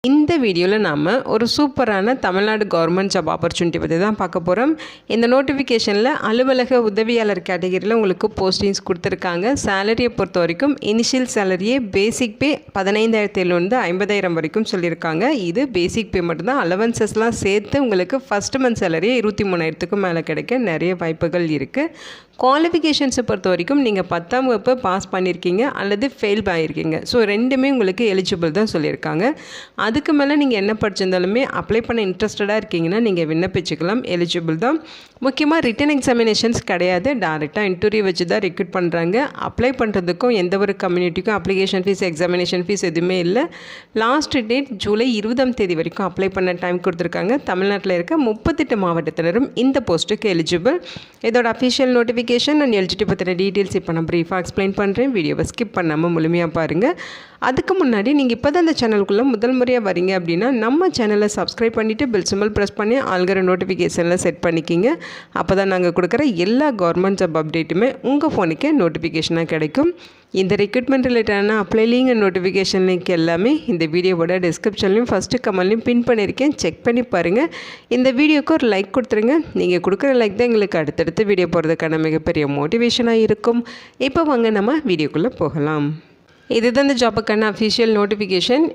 இந்த வீடியோவில் நாம் ஒரு சூப்பரான தமிழ்நாடு கவர்மெண்ட் ஜாப் ஆப்பர்ச்சுனிட்டி பற்றி தான் பார்க்க போகிறோம். இந்த நோட்டிஃபிகேஷனில் அலுவலக உதவியாளர் கேட்டகரியில் உங்களுக்கு போஸ்டிங்ஸ் கொடுத்துருக்காங்க. சேலரியை பொறுத்த வரைக்கும் இனிஷியல் சேலரியே பேசிக் பே 15,700 50,000 வரைக்கும் சொல்லியிருக்காங்க. இது பேசிக் பே மட்டும்தான். அலவன்சஸ்லாம் சேர்த்து உங்களுக்கு ஃபஸ்ட் மந்த் சேலரியே 23,000க்கும் மேலே கிடைக்க நிறைய வாய்ப்புகள் இருக்குது. குவாலிஃபிகேஷன்ஸை பொறுத்த வரைக்கும் நீங்கள் 10ஆம் வகுப்பு பாஸ் பண்ணியிருக்கீங்க அல்லது ஃபெயில் ஆகியிருக்கீங்க. ஸோ ரெண்டுமே உங்களுக்கு எலிஜிபிள் தான் சொல்லியிருக்காங்க. அதுக்கு மேலே நீங்கள் என்ன படிச்சிருந்தாலுமே அப்ளை பண்ண இன்ட்ரெஸ்டடாக இருக்கீங்கன்னா நீங்கள் விண்ணப்பிச்சுக்கலாம், எலிஜிபிள் தான். முக்கியமாக ரிட்டன் எக்ஸாமினேஷன்ஸ் கிடையாது, டேரெக்டாக இன்டர்வியூ வச்சு தான் ரெக்ரூட் பண்ணுறாங்க. அப்ளை பண்ணுறதுக்கும் எந்த ஒரு கம்யூனிட்டிக்கும் அப்ளிகேஷன் ஃபீஸ் எக்ஸாமினேஷன் ஃபீஸ் எதுவுமே இல்லை. லாஸ்ட் டேட் ஜூலை 20ஆம் தேதி வரைக்கும் அப்ளை பண்ண டைம் கொடுத்துருக்காங்க. தமிழ்நாட்டில் இருக்க 38 மாவட்டத்தினரும் இந்த போஸ்ட்டுக்கு எலிஜிபிள். இதோட அஃபிஷியல் நோட்டிஃபிகேஷன் அண்ட் எலிஜிபிலிட்டி பற்றின டீட்டெயில்ஸ் இப்போ நான் ப்ரீஃபாக எக்ஸ்பிளைன் பண்ணுறேன். வீடியோவை ஸ்கிப் பண்ணாமல் முழுமையாக பாருங்கள். அதுக்கு முன்னாடி நீங்கள் இப்போ தான் இந்த சேனலுக்குள்ளே முதல் முறையாக வரீங்க அப்படின்னா நம்ம சேனலை சப்ஸ்கிரைப் பண்ணிவிட்டு பெல் சிம்பல் ப்ரெஸ் பண்ணி ஆல்கிற நோட்டிஃபிகேஷனில் செட் பண்ணிக்கிங்க. அப்போ தான் நாங்கள் கொடுக்குற எல்லா கவர்மெண்ட் ஜாப் அப்டேட்டுமே உங்கள் ஃபோனுக்கே நோட்டிஃபிகேஷனாக கிடைக்கும். இந்த ரெக்ரூட்மெண்ட் ரிலேட்டடான apply link and notification link எல்லாமே இந்த வீடியோவோட டிஸ்கிரிப்ஷன்லையும் ஃபஸ்ட்டு கமெண்ட்லையும் பின் பண்ணியிருக்கேன், செக் பண்ணி பாருங்கள். இந்த வீடியோக்கு ஒரு லைக் கொடுத்துருங்க. நீங்கள் கொடுக்குற லைக் தான் எங்களுக்கு அடுத்தடுத்து வீடியோ போகிறதுக்கான மிகப்பெரிய மோட்டிவேஷனாக இருக்கும். இப்போ வாங்க நம்ம வீடியோக்குள்ளே போகலாம். இதுதான் இந்த ஜாப்புக்கான அஃபிஷியல் நோட்டிஃபிகேஷன்.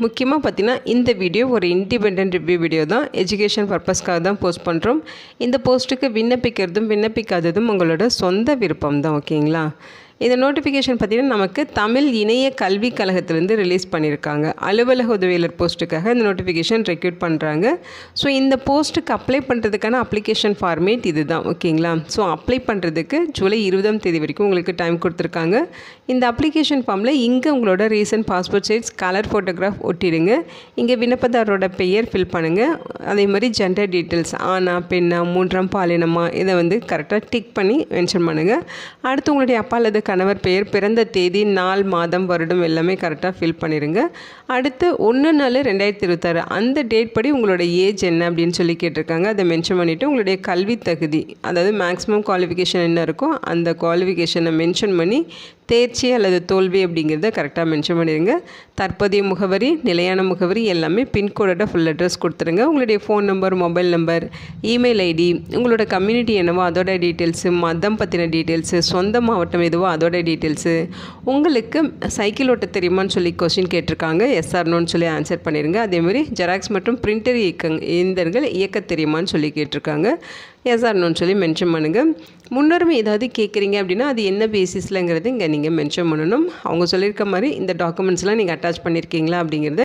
முக்கியமாக பார்த்தீங்கன்னா இந்த வீடியோ ஒரு இண்டிபெண்ட் ரிவ்யூ வீடியோ தான், எஜுகேஷன் பர்பஸ்க்காக தான் போஸ்ட் பண்ணுறோம். இந்த போஸ்ட்டுக்கு விண்ணப்பிக்கிறதும் விண்ணப்பிக்காததும் உங்களோட சொந்த விருப்பம் தான், ஓகேங்களா? இந்த நோட்டிஃபிகேஷன் பார்த்திங்கன்னா நமக்கு தமிழ் இணைய கல்விக் கழகத்திலேருந்து ரிலீஸ் பண்ணியிருக்காங்க. அலுவலக உதவியாளர் போஸ்ட்டுக்காக இந்த நோட்டிஃபிகேஷன் ரெக்ரூட் பண்ணுறாங்க. ஸோ இந்த போஸ்ட்டுக்கு அப்ளை பண்ணுறதுக்கான அப்ளிகேஷன் ஃபார்மேட் இது தான், ஓகேங்களா? ஸோ அப்ளை பண்ணுறதுக்கு ஜூலை 20ஆம் தேதி வரைக்கும் உங்களுக்கு டைம் கொடுத்துருக்காங்க. இந்த அப்ளிகேஷன் ஃபார்மில் இங்கே உங்களோட recent passport size colour photograph ஒட்டிடுங்க. இங்கே விண்ணப்பதாரோட பெயர் ஃபில் பண்ணுங்கள். அதே மாதிரி ஜெண்டர் டீட்டெயில்ஸ், ஆணா பெண்ணா மூன்றாம் பாலினமா, இதை கரெக்டாக டிக் பண்ணி மென்ஷன் பண்ணுங்கள். அடுத்து உங்களுடைய அப்பா அல்லது கணவர் பெயர், பிறந்த தேதி, நாள், மாதம், வருடம் எல்லாமே கரெக்டாக ஃபில் பண்ணிடுங்க. அடுத்து 1/4/2026 அந்த டேட் படி உங்களோட ஏஜ் என்ன அப்படின்னு சொல்லி கேட்டிருக்காங்க. அதை மென்ஷன் பண்ணிவிட்டு உங்களுடைய கல்வி தகுதி, அதாவது மேக்ஸிமம் குவாலிஃபிகேஷன் என்ன இருக்கோ அந்த குவாலிஃபிகேஷனை மென்ஷன் பண்ணி தேர்ச்சி அல்லது தோல்வி அப்படிங்கிறத கரெக்டாக மென்ஷன் பண்ணிடுங்க. தற்போதைய முகவரி, நிலையான முகவரி எல்லாமே பின்கோடோட ஃபுல் அட்ரஸ் கொடுத்துருங்க. உங்களுடைய phone number, mobile number, email ID, உங்களோட கம்யூனிட்டி என்னவோ அதோட டீட்டெயில்ஸு, மதம் பற்றின டீட்டெயில்ஸு, சொந்த மாவட்டம் எதுவோ அதோட டீட்டெயில்ஸு, உங்களுக்கு சைக்கிள் ஓட்ட தெரியுமான்னு சொல்லி கொஸ்டின் கேட்டிருக்காங்க. எஸ்ஆர்னோன்னு சொல்லி ஆன்சர் பண்ணிடுங்க. அதேமாதிரி ஜெராக்ஸ் மற்றும் பிரிண்டர் இயந்திரங்கள் இயக்க தெரியுமான்னு சொல்லி கேட்டிருக்காங்க. எஸ்ஆர்னோன்னு சொல்லி மென்ஷன் பண்ணுங்கள். முன்னுரிமை ஏதாவது கேட்குறீங்க அப்படின்னா அது என்ன பேசிஸ்லங்கிறது இங்கே நீங்கள் மென்ஷன் பண்ணணும். அவங்க சொல்லியிருக்க மாதிரி இந்த டாக்குமெண்ட்ஸ்லாம் நீங்கள் அட்டாச் பண்ணியிருக்கீங்களா அப்படிங்கிறத